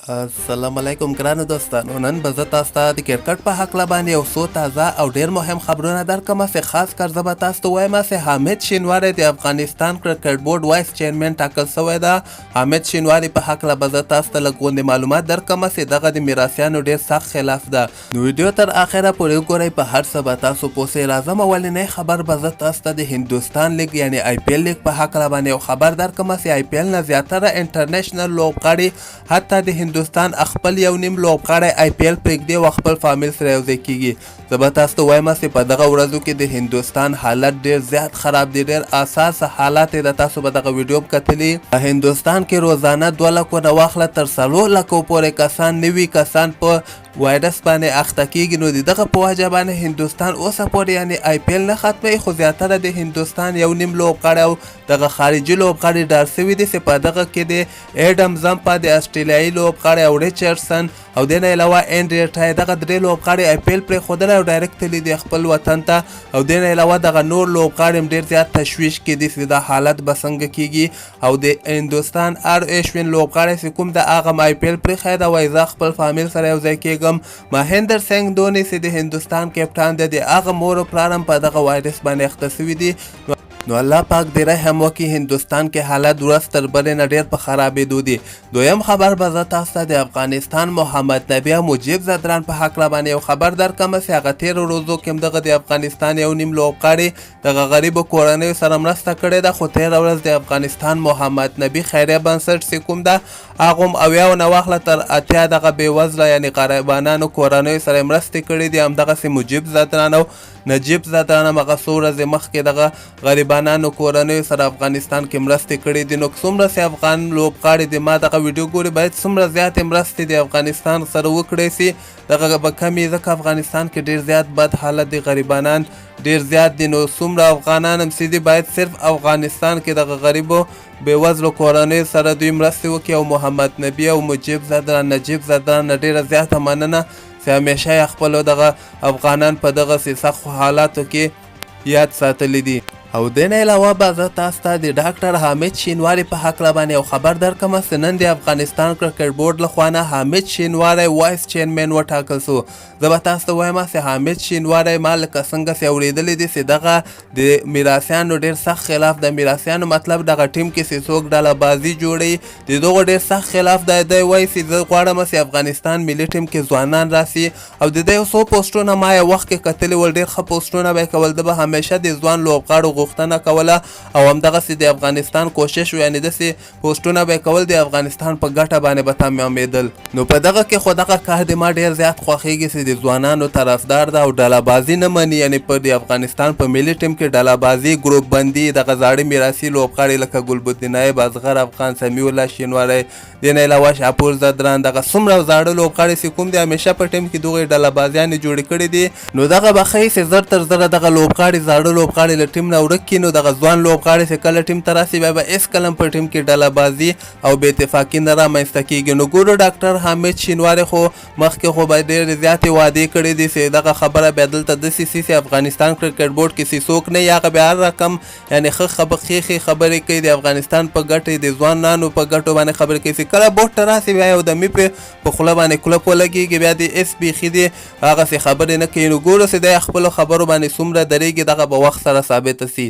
السلام علیکم ګرانو دوستانو. نن به زه تاسو ته د کرکټ په هکله باندې یو څو تازه او ډیر مهم خبرونه درکړم چې خاص کر زه به تاسو ته وایم چې حامد شینواری د افغانستان کرکټ بورډ وایس چیرمن ټاکل شوی ده. حامد شینواری په هکله به زه تاسو ته لږ غوندې معلومات درکړم چې دغه د میراثیانو ډیر سخت خلاف ده. نو ویډیو تر اخره پورې وګورئ، په هر څه به تاسو پوه شئ. راځم اولنی خبر به زه تاسو ته د هندوستان لیګ یعنی آی پی ایل لیګ په هکله باندې یو خبر درکړم چې آی پی ایل نه زیاتره انټرنیشنل لوبغاړي حتی د هندوستان خپل یو نیم لوبغاړی آی پی ایل پرېږدي او خپل فامیل سره یوځای کیږي. زه به تاسو ته وایم چې په دغه ورځو کې د هندوستان حالت ډیر زیات خراب دی، ډیر اساس حالات د تاسو به دغه ویډیو کتلی. په هندوستان کې روزانه 2 لکو نه واخله تر 4 لکو پورې کسان نوي کسان په وایرس باندې اخته کیږي. نو دغه په وجه باندې هندوستان اوسه پورې یعنی آی پی ایل نه ختموي، خو زیاتره د هندوستان یو نیم لوبغاړی او دغه خارجي لوبغاړي ډار سوي دي چې په دغه کې د ایډم زمپا د استرالیایي لوبغاړی او ریچارډسن او د نه علاوه انډریا ټای دغه درې لوبغاړي آی پی ایل پرېښودلی او ډایرکټ تللي دي خپل وطن ته. او د نه علاوه دغه نور لوبغاړي هم ډېر زیات تشویش کې دي چې دا حالت به څنګه کیږي. او د هندوستان ار ایشوین لوبغاړی چې کوم د هغه آی پی ایل پرېښی ده وایي زه خپل فامیل سره یوځای کېږم. مهندر سنګ دوني چې د هندوستان کپټان دی، د هغه مور او پلار هم په دغه وایرس باندې اخته شوي دي. نو الله پاک دې رحم وکړي. هندوستان کې حالت ورځ تر بلې نه ډېر په خرابېدو دي. دویم خبر به زه تاسو ته د افغانستان محمد نبي او مجیب زدران په هکله باندې یو خبر درکړم چې هغه تېرو ورځو کې هم دغه د افغانستان یو نیم لوبغاړي دغه غریبو کورنیو سره مرسته کړې ده. خو تېره ورځ د افغانستان محمد نبي خیریه بنسټ چې کوم ده هغه هم 80 نه واخله تر 80 دغه بېوزله یعنې غریبانانو کورنیو سره مرستې کړې دي. همدغسې مجیب زدران او نجیب زدران هم هغه څو ورځې مخکې دغه غریبانانو کورنیو سره افغانستان کې مرستې کړې دي. نو څومره چې افغان لوبغاړي د ما دغه ویډیو ګوري باید څومره زیاتې مرستې د افغانستان سره وکړی سي، دغه به کمې، ځکه افغانستان کې ډېر زیات بد حالت دی، غریبانان ډېر زیات دي. نو څومره افغانان هم چې دي باید صرف افغانستان کې دغه غریبو بېوزلو کورنیو سره دوی مرستې وکړي. او محمد نبي او مجیب زدران نجیب زدران نه ډېره زیاته مننه چې همیشه یې خپلو دغه افغانان په دغسې سختو حالاتو کې یاد ساتلی دي. او د نه علاوه به زه تاسو ته د ډاکټر حامد شینواری په هکله باندې یو خبر درکړم چې نن د افغانستان کرکټ بورډ لخوا نه حامد شینواری وایس چیرمن وټاکل شو. زه به تاسو ته وایم چې حامد شینواری ما لکه څنګه چې اورېدلی دي چې دغه د میراثیانو ډېر سخت خلاف د میراثیانو مطلب دغه ټیم کې چې څوک ډله بازي جوړوي د دغو ډېر سخت خلاف دی. دی وایي چې زه غواړم چې افغانستان ملي ټیم کې ځوانان راسي. او د دې یو څو پوسټونه ما یو وخت کې کتلي ول، ډېر ښه پوسټونه به یې کول. ده به همیشه د ځوان لوبغاړو غوښتنه کوله او همدغسې د افغانستان کوشش و، یعنې داسې پوسټونه به یې کول د افغانستان په ګټه باندې به تمامېدل. نو په دغه کې خو دغه کار د ما ډېر زیات خوښېږي چې د ځوانانو طرفدار ده او ډلهبازي نه مني. یعنې په د افغانستان په ملي ټیم کې ډلهبازي، ګروپ بندي، دغه زاړه میراثي لوبغاړي لکه ګلبدین نایب، اصغر افغان، سمیع الله شینواری، د نه علاوه شاپور زدران، دغه څومره زاړه لوبغاړي چې کوم دي همیشه په ټیم کې دغې ډلهبازیانې جوړې کړي دي. نو دغه به ښیي چې زر تر زره دغه لوبغاړي زاړه لوبغاړي له ټیم نه ورک کړي. نو دغه ځوان لوبغاړي چې کله ټیم ته راسي بیا به هېڅکله هم په ټیم کې ډلهبازي او بې اتفاقي نه رامنځته کېږي. نو ګورو ډاکټر حامد شینواری خو مخکې خو به ډېرې زیاتې وعدې کړې دي چې دغه خبره بیا دلته داسې سي چې افغانستان کرکټ بورډ کې چې څوک نه وي هغه بیا هر رقم یعنې ښې خبرې کوي د افغانستان په ګټې، د ځوانانو په ګټو باندې خبرې کوي. چې کله بورډ ته راسي بیا یو دمې پرې په خوله باندې کلپ ولګېږي، بیا د هېڅ بیخي دې هغسې خبرې نه کوي. نو ګورو چې دی خپلو خبرو باندې څومره درېږي، دغه به وخت سره ثابته سي.